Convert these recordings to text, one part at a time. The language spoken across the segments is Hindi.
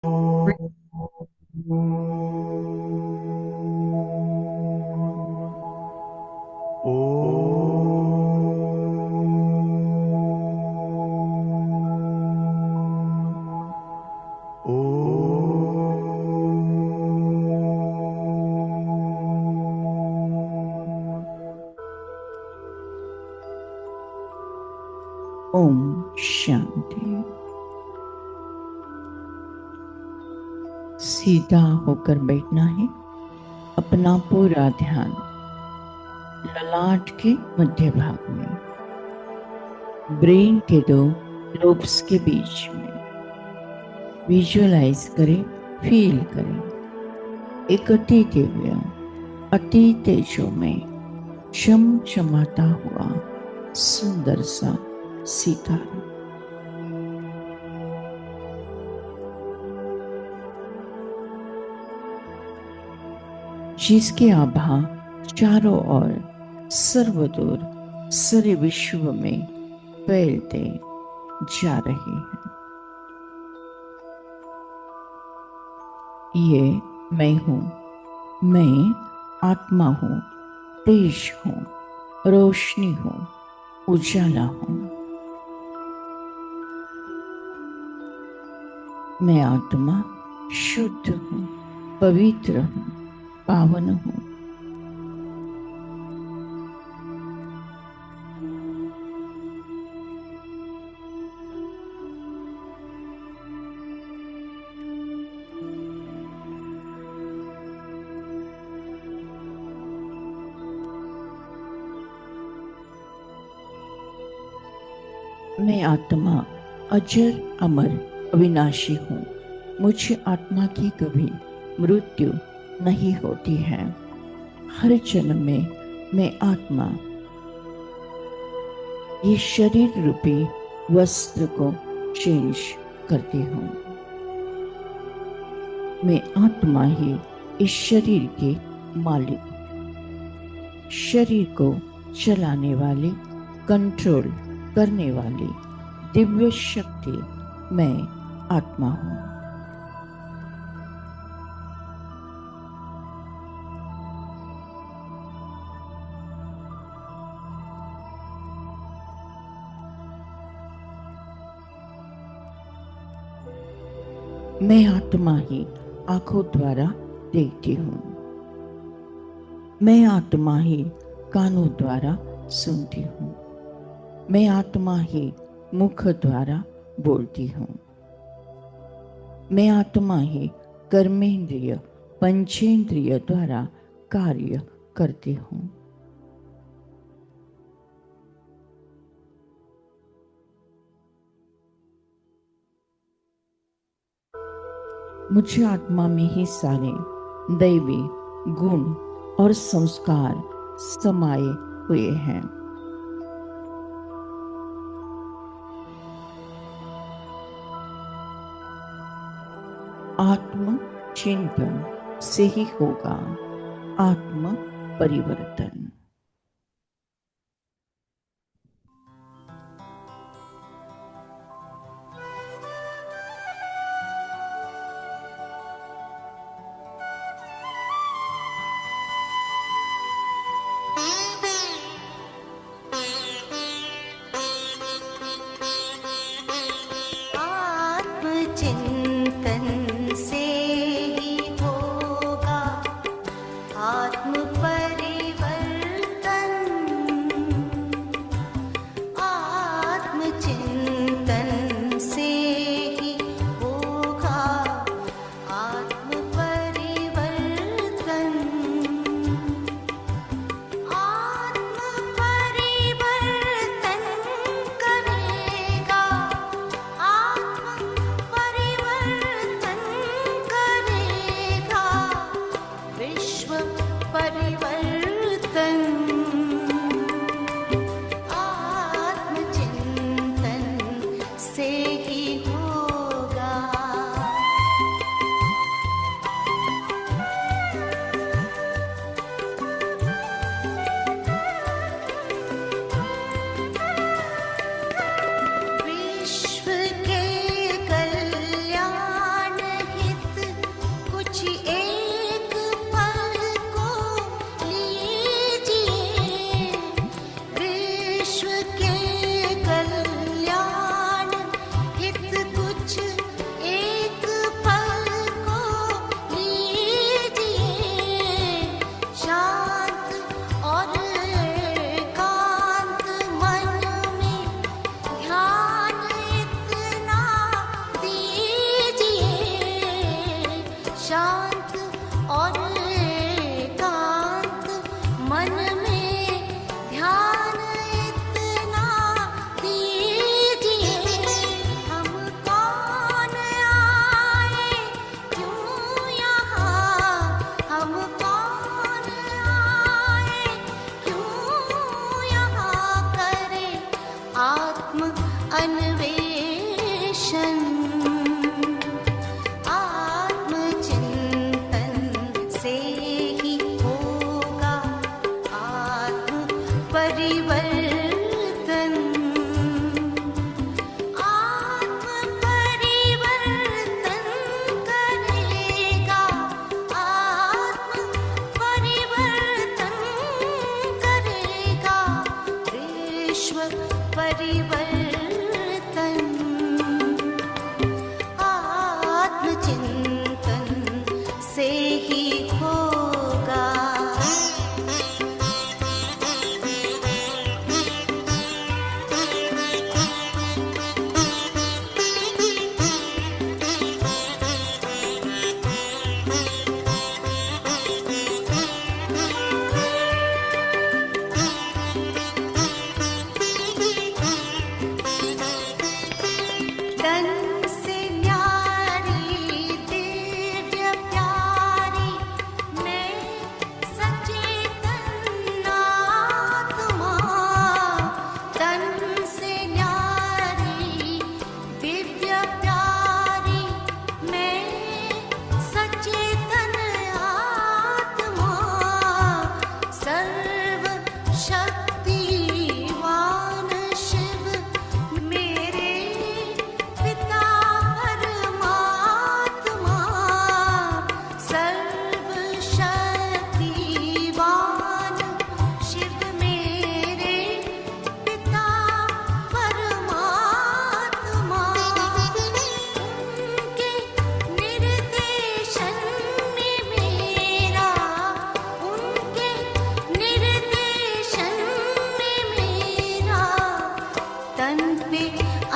ओम शांति। सीधा होकर बैठना है। अपना पूरा ध्यान ललाट के मध्य भाग में, ब्रेन के दो लोब्स के बीच में। विजुअलाइज करें, फील करें। एक अति दिव्य, अति तेजोमय, चमचमाता हुआ सुंदर सा सितारा। जिसके आभा चारों ओर सर्वदूर सारे विश्व में फैलते जा रहे हैं। ये मैं हूं, मैं आत्मा हूं, तेज हूं, रोशनी हूं, उजाला हूं। मैं आत्मा शुद्ध हूं, पवित्र हूं, पावन हूं। मैं आत्मा अजर अमर अविनाशी हूँ। मुझ आत्मा की कभी मृत्यु नहीं होती है। हर जन्म में मैं आत्मा ये शरीर रूपी वस्त्र को चेंज करती हूँ। मैं आत्मा ही इस शरीर के मालिक, शरीर को चलाने वाली, कंट्रोल करने वाली दिव्य शक्ति मैं आत्मा हूं। मैं आत्मा ही आंखों द्वारा देखती हूँ। मैं आत्मा ही कानों द्वारा सुनती हूँ। मैं आत्मा ही मुख द्वारा बोलती हूँ। मैं आत्मा ही कर्मेंद्रिय पंचेंद्रिय द्वारा कार्य करती हूँ। मुझे आत्मा में ही सारे दैवी गुण और संस्कार समाये हुए हैं। आत्म चिंतन से ही होगा आत्म परिवर्तन। चिंतन से ही होगा आत्म परिवर्तन। चिंतन से ही होगा।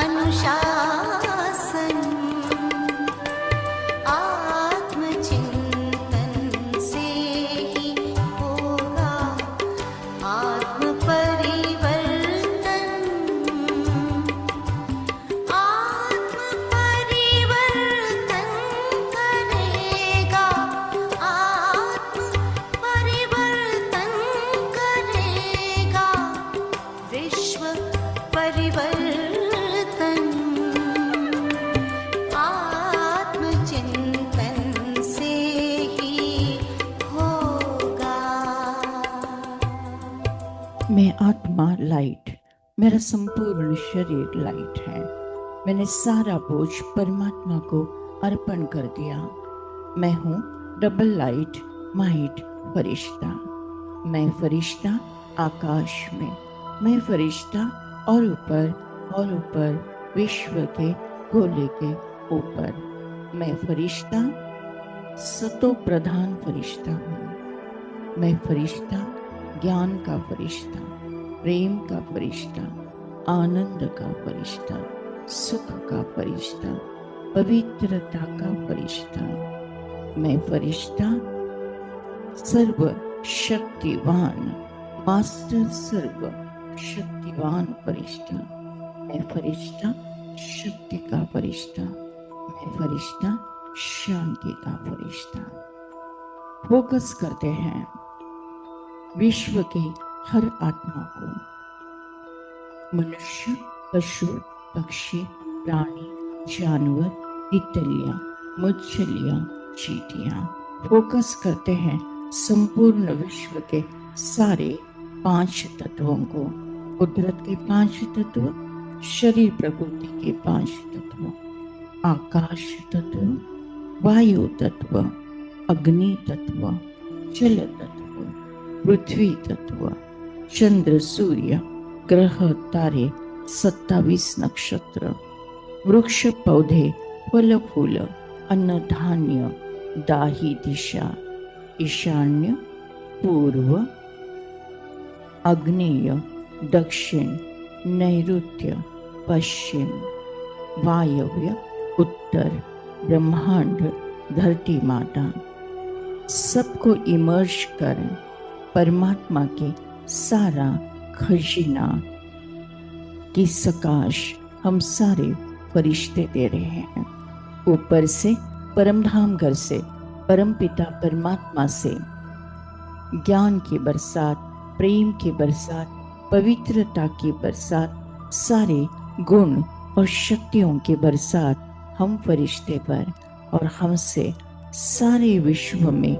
अनुशासन आत्मचिंतन से ही होगा। आत्म परिवर्तन करेगा। आत्म परिवर्तन करेगा। विश्व परिवर्तन मैं आत्मा लाइट, मेरा संपूर्ण शरीर लाइट है। मैंने सारा बोझ परमात्मा को अर्पण कर दिया। मैं हूँ डबल लाइट माइट फरिश्ता। मैं फरिश्ता आकाश में, मैं फरिश्ता और ऊपर विश्व के गोले के ऊपर। मैं फरिश्ता सतो प्रधान फरिश्ता हूँ। मैं फरिश्ता ज्ञान का फरिश्ता, प्रेम का फरिश्ता, आनंद का फरिश्ता, सुख का फरिश्ता, पवित्रता का फरिश्ता। मैं फरिश्ता सर्व शक्तिवान, मास्टर सर्व शक्तिवान फरिश्ता। मैं फरिश्ता शक्ति का फरिश्ता, मैं फरिश्ता शांति का फरिश्ता। फोकस करते हैं विश्व के हर आत्मा को। मनुष्य, पशु, पक्षी, प्राणी, जानवर, तितलियां, मछलियां, चींटियां। फोकस करते हैं संपूर्ण विश्व के सारे 5 तत्वों को। कुदरत के 5 तत्व, शरीर प्रकृति के 5 तत्व, आकाश तत्व, वायु तत्व, अग्नि तत्व, जल तत्व, पृथ्वी तत्व, चंद्र, सूर्य, ग्रह, तारे, 27 नक्षत्र, वृक्ष, पौधे, फल फूल, अन्न धान्य, दाही दिशा, ईशान्य, पूर्व, आग्नेय, दक्षिण, नैऋत्य, पश्चिम, वायव्य, उत्तर, ब्रह्मांड, धरती माता, सबको इमर्ज कर परमात्मा के सारा खजीना की सकाश हम सारे फरिश्ते दे रहे हैं। ऊपर से परमधाम घर से, परम पिता परमात्मा से ज्ञान की बरसात, प्रेम की बरसात, पवित्रता की बरसात, सारे गुण और शक्तियों की बरसात हम फरिश्ते पर और हमसे सारे विश्व में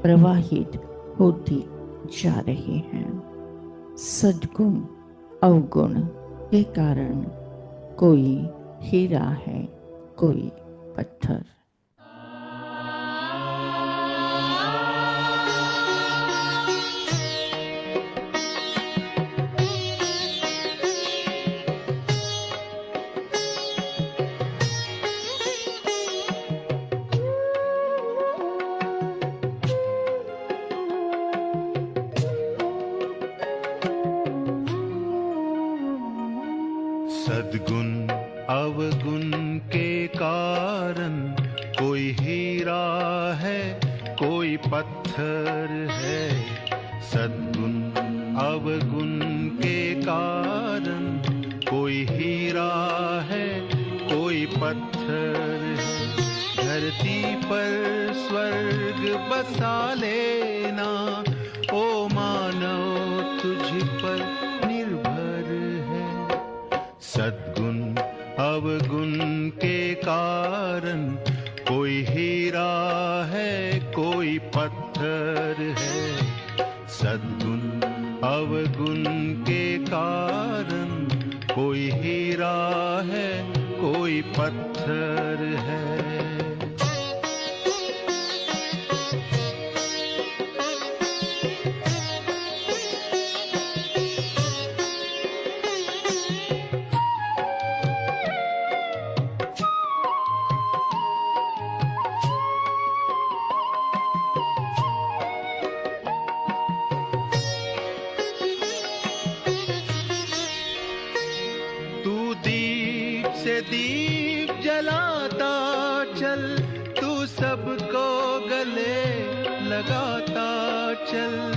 प्रवाहित होती जा रही हैं। सद्गुण अवगुण के कारण कोई हीरा है, कोई पत्थर। सद्गुण अवगुण के कारण कोई हीरा है, कोई पत्थर है। सद्गुण अवगुण के कारण कोई हीरा है, कोई पत्थर है। धरती पर स्वर्ग बसा लेना, ओ मानव तुझ पर निर्भर है। सद्गुण अवगुण के कारण कोई हीरा है, कोई पत्थर है। सद्गुण अवगुण के कारण कोई हीरा है, कोई पत्थर है। दीप जलाता चल, तू सबको गले लगाता चल।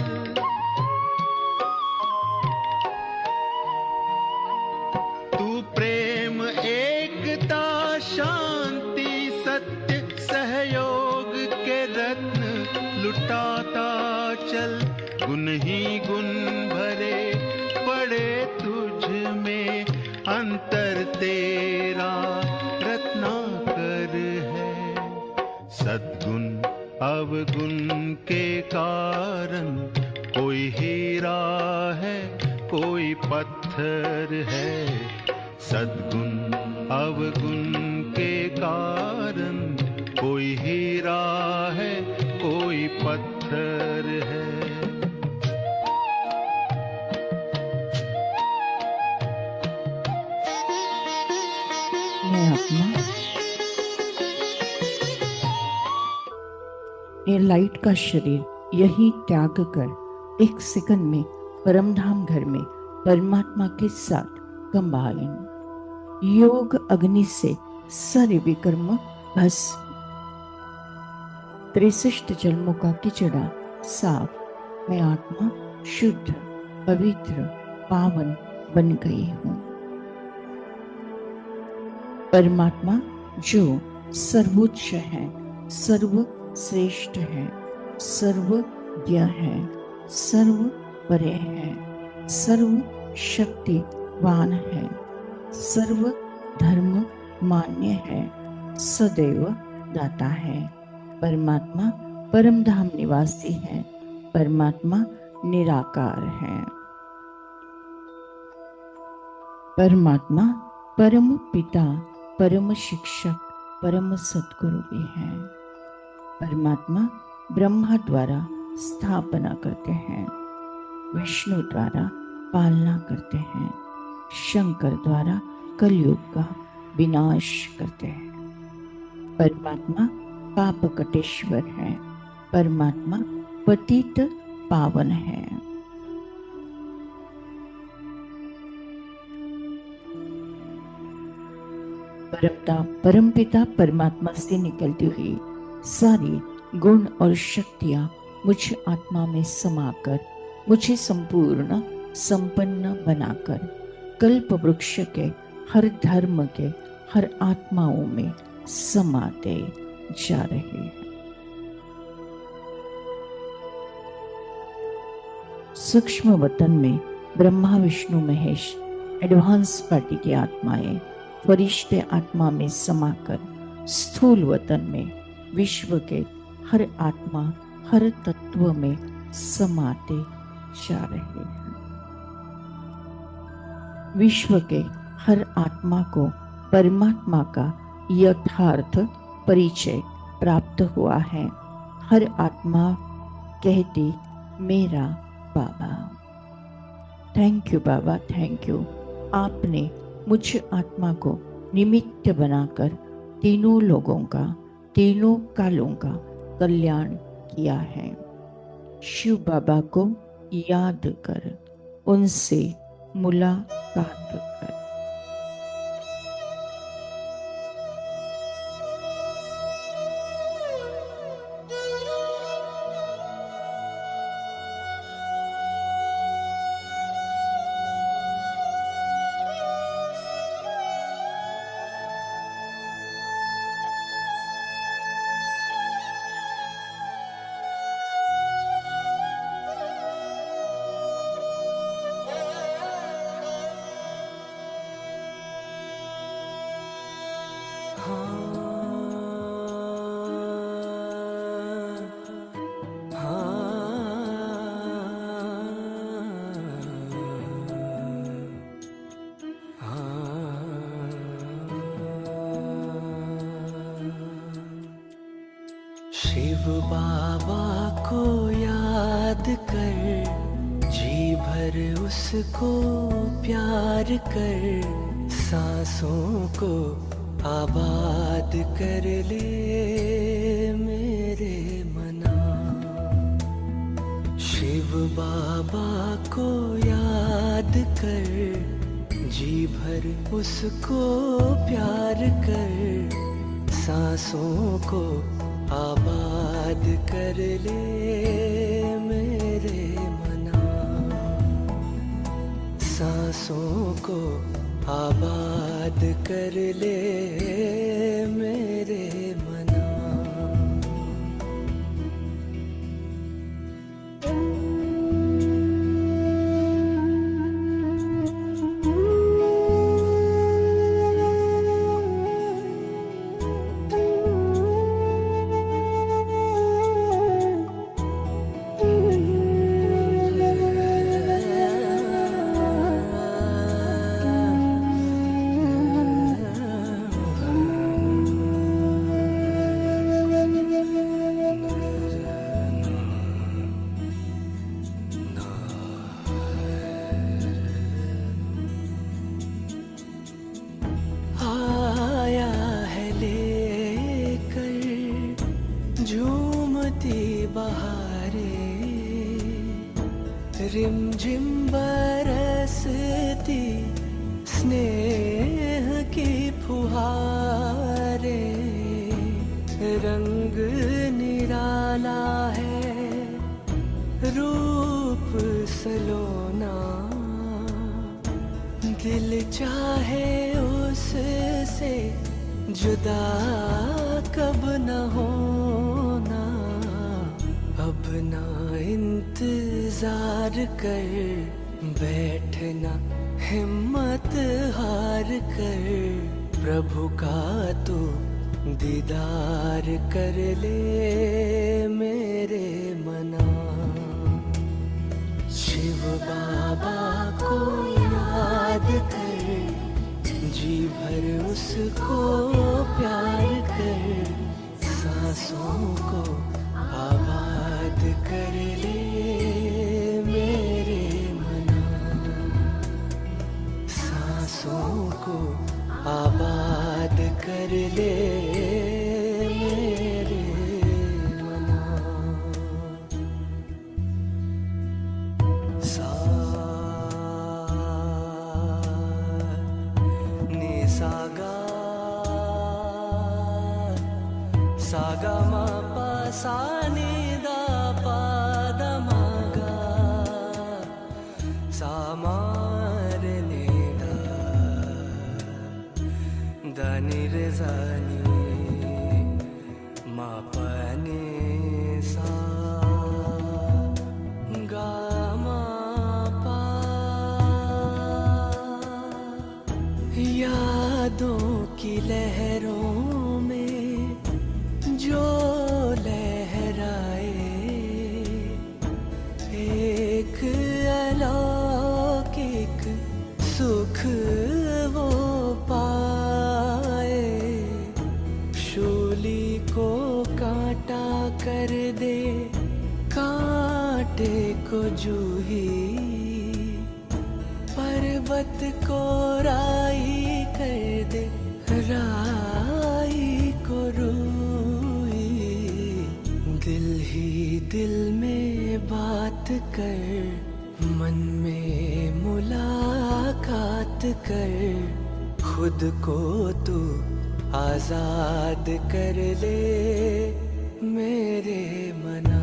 तू प्रेम एकता शांति सत्य सहयोग के रत्न लुटाता चल। गुण ही गुण भरे पड़े तुझ में, अंतर तेरा रत्नाकर है। सद्गुण अवगुण के कारण कोई हीरा है, कोई पत्थर है। सद्गुण अवगुण के कारण कोई हीरा है, कोई पत्थर है। मैं आत्मा ये लाइट का शरीर यही त्याग कर एक सेकंड में परमधाम घर में परमात्मा के साथ कंबाइन। योग अग्नि से सारे विकर्म भस्म। 63 जन्मों का किचड़ा साफ। मैं आत्मा शुद्ध पवित्र पावन बन गई हूँ। परमात्मा जो सर्वोच्च है, सर्वश्रेष्ठ है, सर्वज्ञ है, सर्व परे है, सर्व शक्तिवान है, सर्व धर्म मान्य है, सदैव दाता है। परमात्मा परमधाम निवासी है। परमात्मा निराकार है। परमात्मा परम पिता, परम शिक्षक, परम सद्गुरु भी है। परमात्मा ब्रह्मा द्वारा स्थापना करते हैं, विष्णु द्वारा पालना करते हैं, शंकर द्वारा कलयुग का विनाश करते हैं। परमात्मा पाप कटेश्वर है। परमात्मा पतित पावन है। परमपिता परमात्मा से निकलती हुई सारी गुण और शक्तियां मुझ आत्मा में समाकर मुझे संपूर्ण संपन्न बनाकर कल्प वृक्ष के हर धर्म के हर आत्माओं में समाते जा रहे हैं। सूक्ष्म वतन में ब्रह्मा विष्णु महेश एडवांस पार्टी की आत्माएं फरिश्ते आत्मा में समाकर स्थूल वतन में विश्व के हर आत्मा हर तत्व में समाते जा रहे हैं। विश्व के हर आत्मा को परमात्मा का यथार्थ परिचय प्राप्त हुआ है। हर आत्मा कहती मेरा बाबा। थैंक यू बाबा, थैंक यू। आपने मुझ आत्मा को निमित्त बनाकर तीनों लोगों का तीनों कालों का कल्याण किया है। शिव बाबा को याद कर, उनसे मुलाकात कर। शिव बाबा को याद कर, जी भर उसको प्यार कर, सांसों को आबाद कर ले मेरे मना। शिव बाबा को याद कर, जी भर उसको प्यार कर, सांसों को आबाद कर ले मेरे मना। सांसों को आबाद कर ले मेरे मना। रिमझिम बरसती स्नेह की फुहारे, रंग निराला है रूप सलोना, दिल चाहे उससे जुदा कब न होना। अब ना इंतजार कर, बैठना हिम्मत हार कर, प्रभु का तू दीदार कर ले मेरे मना। शिव बाबा को याद कर, जी भर उसको प्यार कर, सांसों को आबाद कर ले मेरे मना। सांसों को आबाद कर ले मेरे मना। सा नि सा गा, सा गा मा पा सा नि दा पा दा मा गा, सा मा रे नि दा, दा नि रे सा नि, मा पा नि सा, गा मा पा। यादों की लहरों में जो लहराए, एक अलौकिक सुख वो पाए। शूली को कांटा कर दे, कांटे को जूही, पर्वत को राई कर दे, राई को रूई। दिल ही दिल में बात कर, मन में मुलाकात कर, खुद को तू आजाद कर ले मेरे मना।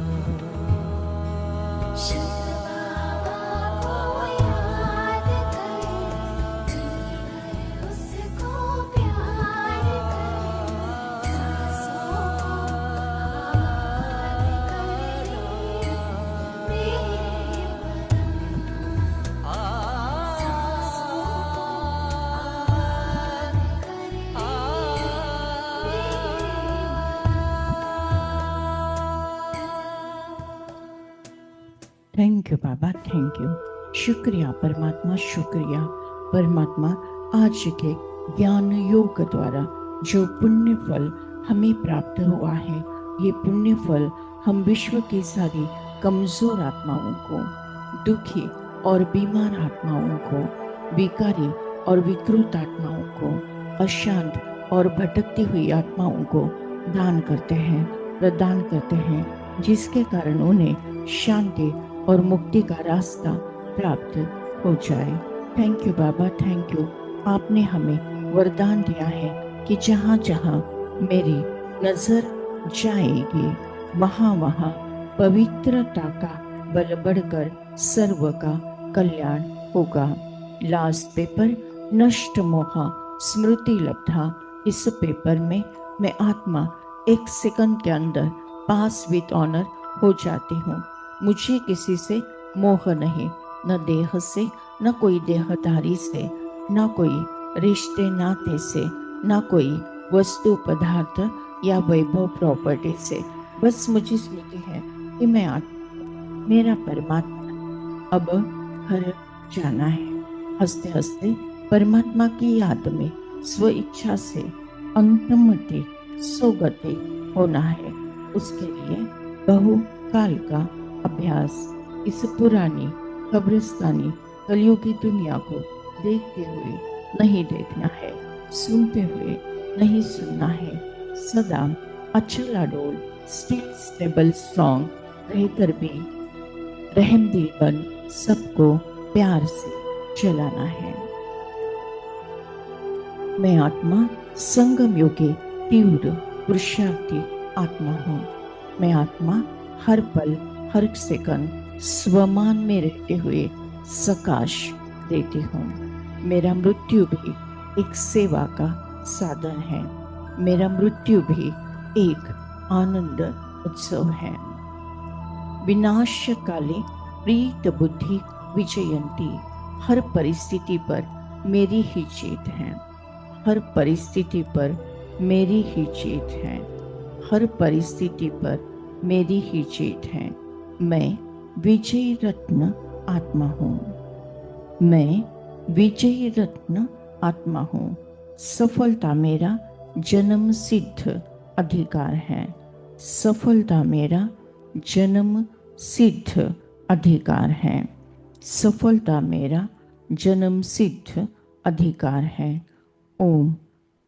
थैंक यू बाबा, थैंक यू। शुक्रिया परमात्मा, शुक्रिया परमात्मा। आज के ज्ञान योग द्वारा जो पुण्य फल हमें प्राप्त हुआ है, ये पुण्य फल हम विश्व की सारी कमजोर आत्माओं को, दुखी और बीमार आत्माओं को, विकारी और विकृत आत्माओं को, अशांत और भटकती हुई आत्माओं को दान करते हैं, प्रदान करते हैं, जिसके कारण उन्हें शांति और मुक्ति का रास्ता प्राप्त हो जाए। थैंक यू बाबा, थैंक यू। आपने हमें वरदान दिया है कि जहाँ जहाँ मेरी नजर जाएगी वहाँ वहाँ पवित्रता का बल बढ़कर सर्व का कल्याण होगा। लास्ट पेपर, नष्ट मोह स्मृति लब्धा। इस पेपर में मैं आत्मा 1 सेकंड के अंदर पास विद ऑनर हो जाती हूँ। मुझे किसी से मोह नहीं, न देह से, न कोई देहधारी से, न कोई रिश्ते नाते से, न कोई वस्तु पदार्थ या वैभव प्रॉपर्टी से। बस मुझे स्मृति है कि मेरा परमात्मा अब घर जाना है। हंसते हंसते परमात्मा की याद में स्व इच्छा से अंतमति सोगति होना है। उसके लिए बहुकाल का अभ्यास इस पुरानी कब्रिस्तानी कलयुगी दुनिया को देखते हुए नहीं देखना है, सुनते हुए नहीं सुनना है। सदा अचल अडोल स्टिल स्टेबल स्ट्रॉन्ग रहकर भी रहमदिल बन सबको प्यार से चलाना है। मैं आत्मा संगम योगी तीव्र पुरुषार्थी आत्मा हूँ। मैं आत्मा हर पल हर सेकंड स्वमान में रहते हुए सकाश देती हूँ। मेरा मृत्यु भी एक सेवा का साधन है। मेरा मृत्यु भी एक आनंद उत्सव है। विनाश काले प्रीत बुद्धि विजयंती। हर परिस्थिति पर मेरी ही जीत है। हर परिस्थिति पर मेरी ही जीत है। हर परिस्थिति पर मेरी ही जीत है। मैं विजय रत्न आत्मा हूँ। मैं विजय रत्न आत्मा हूँ। सफलता मेरा जन्म सिद्ध अधिकार है। सफलता मेरा जन्म सिद्ध अधिकार है। सफलता मेरा जन्म सिद्ध अधिकार है। ओम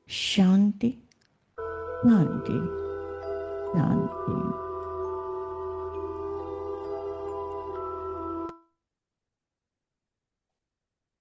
शांति शांति शांति।